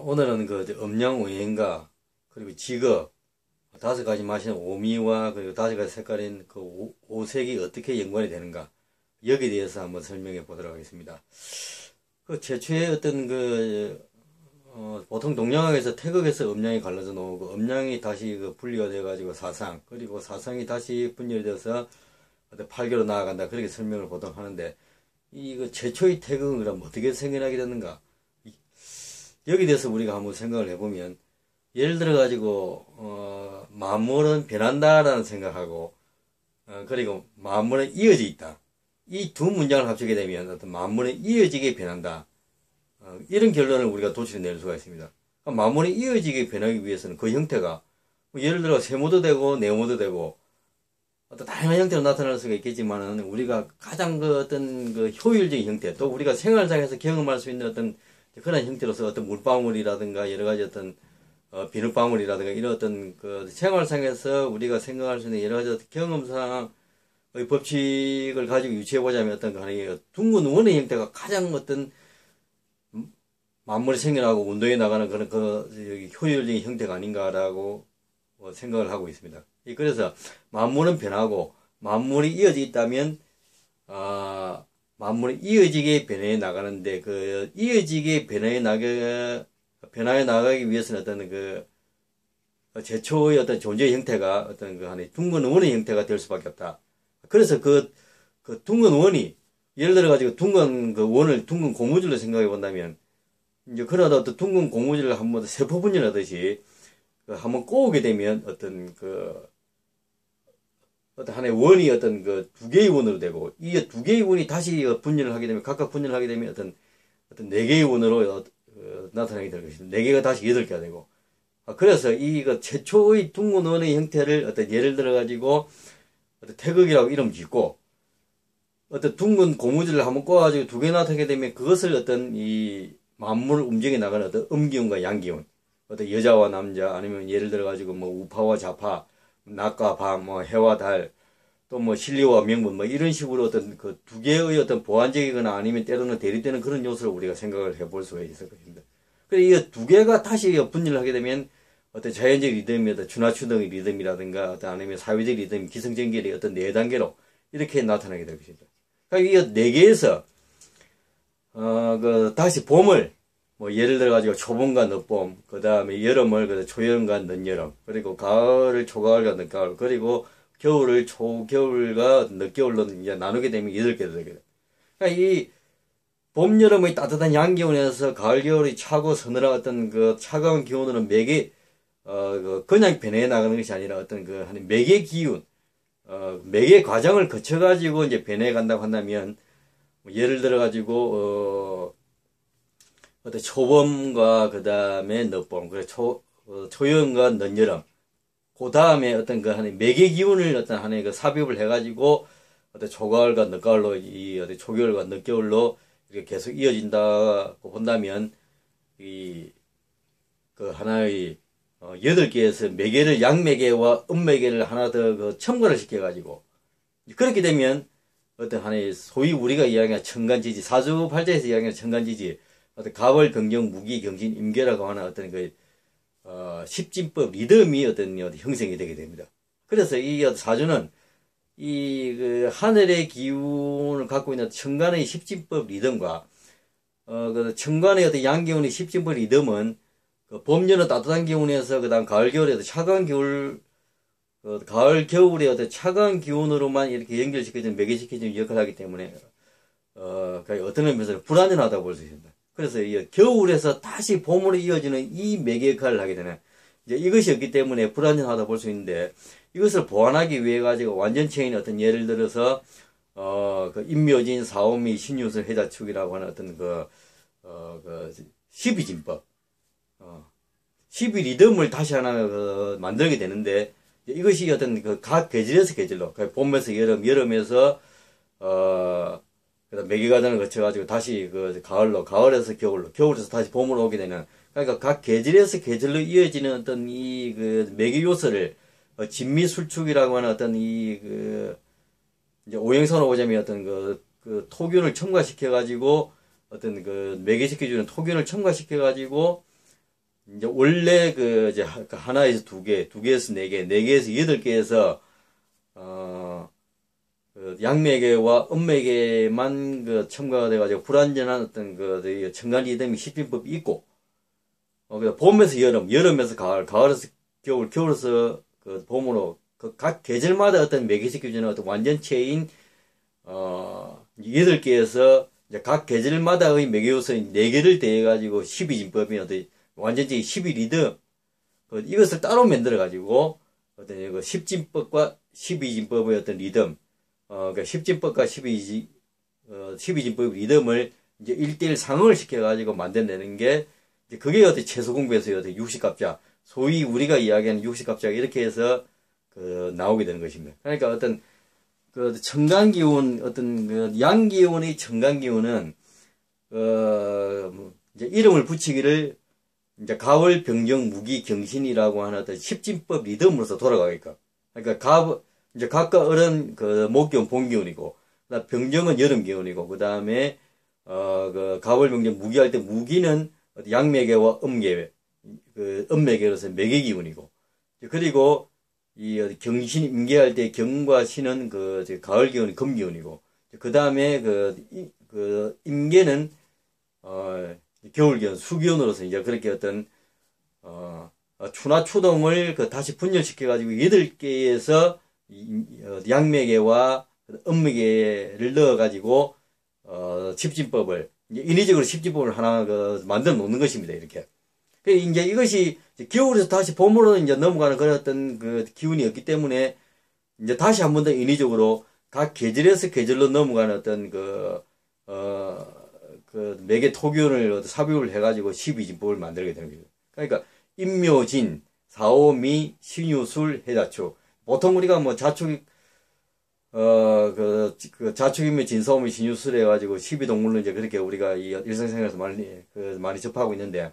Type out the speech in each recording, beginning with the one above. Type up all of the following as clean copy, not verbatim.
오늘은 그 음양오행과 그리고 직업 5가지 마시는 오미와 그리고 5가지 색깔인 그 오색이 어떻게 연관이 되는가 여기에 대해서 한번 설명해 보도록 하겠습니다. 그 최초의 어떤 보통 동양학에서 태극에서 음양이 갈라져 나오고 음양이 다시 그 분리가 돼 가지고 사상 그리고 사상이 다시 분열이 돼서 어떤 팔교로 나아간다 그렇게 설명을 보통 하는데 이 최초의 태극은 그럼 어떻게 생겨나게 됐는가? 여기에 대해서 우리가 한번 생각을 해보면 예를 들어 가지고 만물은 변한다라는 생각하고 그리고 만물은 이어져 있다. 이 두 문장을 합치게 되면 어떤 만물은 이어지게 변한다. 이런 결론을 우리가 도출해낼 수가 있습니다. 만물이 이어지게 변하기 위해서는 그 형태가 예를 들어 세모도 되고 네모도 되고 어떤 다양한 형태로 나타날 수가 있겠지만은 우리가 가장 어떤 효율적인 형태 또 우리가 생활상에서 경험할 수 있는 어떤 그런 형태로서 어떤 물방울이라든가 여러 가지 어떤 비눗방울이라든가 이런 어떤 그 생활상에서 우리가 생각할 수 있는 여러 가지 어떤 경험상의 법칙을 가지고 유추해보자면 어떤 간에 둥근 원의 형태가 가장 어떤 만물이 생겨나고 운동에 나가는 그런 효율적인 형태가 아닌가라고 생각을 하고 있습니다. 그래서 만물은 변하고 만물이 이어져 있다면 만물이 이어지게 변해 나가는데 그 이어지게 변해 나가기 위해서는 어떤 최초의 어떤 존재 형태가 어떤 하나의 둥근 원의 형태가 될 수밖에 없다. 그래서 그 둥근 원이 예를 들어 가지고 둥근 원을 둥근 고무줄로 생각해 본다면 이제 그러다 어떤 둥근 고무줄을 한번 세포 분열하듯이 한번 꼬우게 되면 어떤 하나의 원이 어떤 두 개의 원으로 되고, 이 두 개의 원이 다시 분열을 하게 되면, 각각 분열을 하게 되면 어떤 네 개의 원으로 나타나게 될 것입니다. 네 개가 다시 8개가 되고. 그래서 최초의 둥근 원의 형태를 어떤 예를 들어가지고, 어떤 태극이라고 이름 짓고, 어떤 둥근 고무줄을 한번 꼬아가지고 두 개 나타나게 되면 그것을 어떤 이 만물을 움직여 나가는 어떤 음기운과 양기운, 어떤 여자와 남자, 아니면 예를 들어가지고 뭐 우파와 좌파, 낮과 밤, 해와 달, 또 진리와 명분, 이런 식으로 어떤 두 개의 어떤 보완적이거나 아니면 때로는 대립되는 그런 요소를 우리가 생각을 해볼 수가 있을 것입니다. 그래서 이 두 개가 다시 분열을 하게 되면 어떤 자연적 리듬이 어떤 준하추등의 리듬이라든가 어떤 아니면 사회적 리듬, 기승전결의 어떤 4단계로 이렇게 나타나게 될 것입니다. 그러니까 이 4개에서, 다시 봄을, 예를 들어가지고 초봄과 늦봄, 그 다음에 여름을 초여름과 늦여름, 그리고 가을을 초가을과 늦가을, 그리고 겨울을 초겨울과 늦겨울로 이제 나누게 되면 8개 되게 돼요. 그러니까 이 봄, 여름의 따뜻한 양기운에서 가을, 겨울이 차고 서늘한 어떤 차가운 기운으로 매개, 그냥 변해 나가는 것이 아니라 어떤 한 매개 기운, 매개 과정을 거쳐가지고 이제 변해 간다고 한다면, 예를 들어가지고, 어떤 초봄과 그 다음에 늦봄, 초여름과 늦여름, 그 다음에 어떤 한 매개 기운을 어떤 하나의 삽입을 해가지고 어떤 초가을과 늦가을로 어떤 초겨울과 늦겨울로 이렇게 계속 이어진다고 본다면 하나의 8개에서 매개를 양매개와 음매개를 하나 더 첨가를 시켜가지고 그렇게 되면 어떤 하나의 소위 우리가 이야기하는 천간지지, 사주팔자에서 이야기하는 천간지지, 어떤 갑을 병경 무기 경신 임계라고 하는 어떤 십진법 리듬이 어떤 형성이 되게 됩니다. 그래서 이 사주는 하늘의 기운을 갖고 있는 천간의 십진법 리듬과 천간의 어떤 양기운의 십진법 리듬은 봄, 여름 따뜻한 기운에서 그다음 가을, 겨울에 차가운 겨울, 가을, 겨울의 어떤 차가운 기운으로만 이렇게 연결시켜주는 매개시켜주는 역할을 하기 때문에 어떤 의미에서 불안전하다고 볼 수 있습니다. 그래서 겨울에서 다시 봄으로 이어지는 이 매개 역할을 하게 되는 이제 이것이 없기 때문에 불안전하다 볼 수 있는데 이것을 보완하기 위해 가지고 완전체인 어떤 예를 들어서 임묘진, 사오미, 신유술, 해자축이라고 하는 어떤 12진법, 12리듬을 다시 하나 만들게 되는데 이것이 어떤 각 계절에서 계절로 봄에서 여름, 여름에서 매개 과정을 거쳐가지고 다시 가을로, 가을에서 겨울로, 겨울에서 다시 봄으로 오게 되는, 그러니까 각 계절에서 계절로 이어지는 어떤 매개 요소를, 진미술축이라고 하는 어떤 이제 오행선으로 보자면 어떤 토균을 첨가시켜가지고, 어떤 매개시켜주는 토균을 첨가시켜가지고, 이제 원래 이제 하나에서 두 개, 두 개에서 네 개, 네 개에서 여덟 개에서 양매개와 음매개만 첨가가 돼가지고 불완전한 어떤 첨가 리듬이 십진법이 있고, 봄에서 여름, 여름에서 가을, 가을에서 겨울, 겨울에서 봄으로 각 계절마다 어떤 매개시켜주는 어떤 완전체인 여덟 개에서 각 계절마다의 매개 요소 네 개를 대해가지고 12진법이 어떤 완전체인 12리듬 이것을 따로 만들어가지고 어떤 10진법과 12진법의 어떤 리듬 그러니까 10진법과 12진법 리듬을 이제 1대1 상응을 시켜가지고 만들어내는 게, 이제 그게 어떤 채소 공부에서의 어떤 육식갑자, 소위 우리가 이야기하는 육식갑자, 이렇게 해서, 나오게 되는 것입니다. 그러니까 어떤, 청간기운, 어떤, 양기운의 청간기운은, 이제 이름을 붙이기를, 이제 가을, 병정, 무기, 경신이라고 하는 어떤 10진법 리듬으로서 돌아가게끔. 그러니까 이제 각각 어른 목기운 봄기운이고, 그다음 병정은 여름기운이고, 그 다음에 가을 병정 무기할 때 무기는 양매개와 음매개, 음매개로서 매개기운이고, 그리고 이 경신 임계할 때 경과 신은 가을기운이 금기운이고, 그 다음에 임계는 겨울기운 수기운으로서 이제 그렇게 어떤 추나 추동을 다시 분열시켜가지고 8개에서 양매개와 음매개를 넣어가지고, 십진법을, 인위적으로 십진법을 하나, 만들어 놓는 것입니다, 이렇게. 이제 이것이, 겨울에서 다시 봄으로 이제 넘어가는 그런 어떤 기운이 없기 때문에, 이제 다시 한 번 더 인위적으로 각 계절에서 계절로 넘어가는 어떤 매개 토기운을 삽입을 해가지고 12진법을 만들게 되는 거죠. 그러니까, 임묘진, 사오미, 신유술, 해자축. 보통 우리가 뭐 자축, 자축이면 진사오미 신유술 해가지고 12동물로 이제 그렇게 우리가 일상생활에서 많이 접하고 있는데,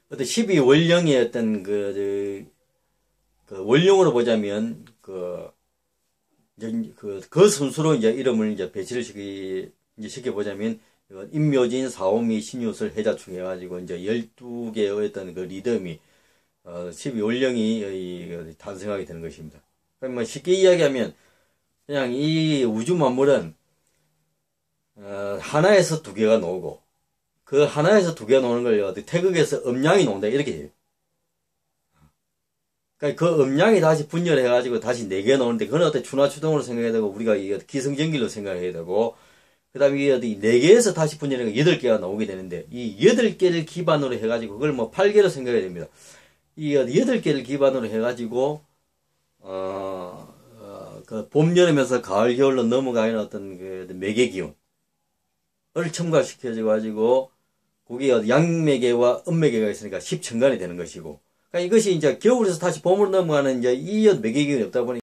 어떤 12월령의 어떤 월령으로 보자면, 그 순수로 이제 이름을 이제 배치를 시켜보자면, 임묘진, 사오미, 신유술, 해자축 해가지고 이제 12개의 어떤 리듬이 12월령이 탄생하게 되는 것입니다. 그러면 쉽게 이야기하면 그냥 이 우주 만물은 하나에서 두 개가 나오고 그 하나에서 두 개가 나오는 걸 태극에서 음양이 나온다 이렇게 해요. 그러니까 그 음양이 다시 분열해가지고 다시 네 개가 나오는데 그건 어떤 추나추동으로 생각해야 되고 우리가 기승전결로 생각해야 되고 그 다음에 이게 네 개에서 다시 분열해서 8개가 나오게 되는데 이 8개를 기반으로 해가지고 그걸 뭐 8개로 생각해야 됩니다. 이 8개를 기반으로 해가지고, 봄, 여름에서 가을, 겨울로 넘어가는 어떤 매개기운을 첨가시켜가지고, 거기에 양매개와 음매개가 있으니까 10첨간이 되는 것이고, 그러니까 이것이 이제 겨울에서 다시 봄으로 넘어가는 이제 이 매개기운이 없다 보니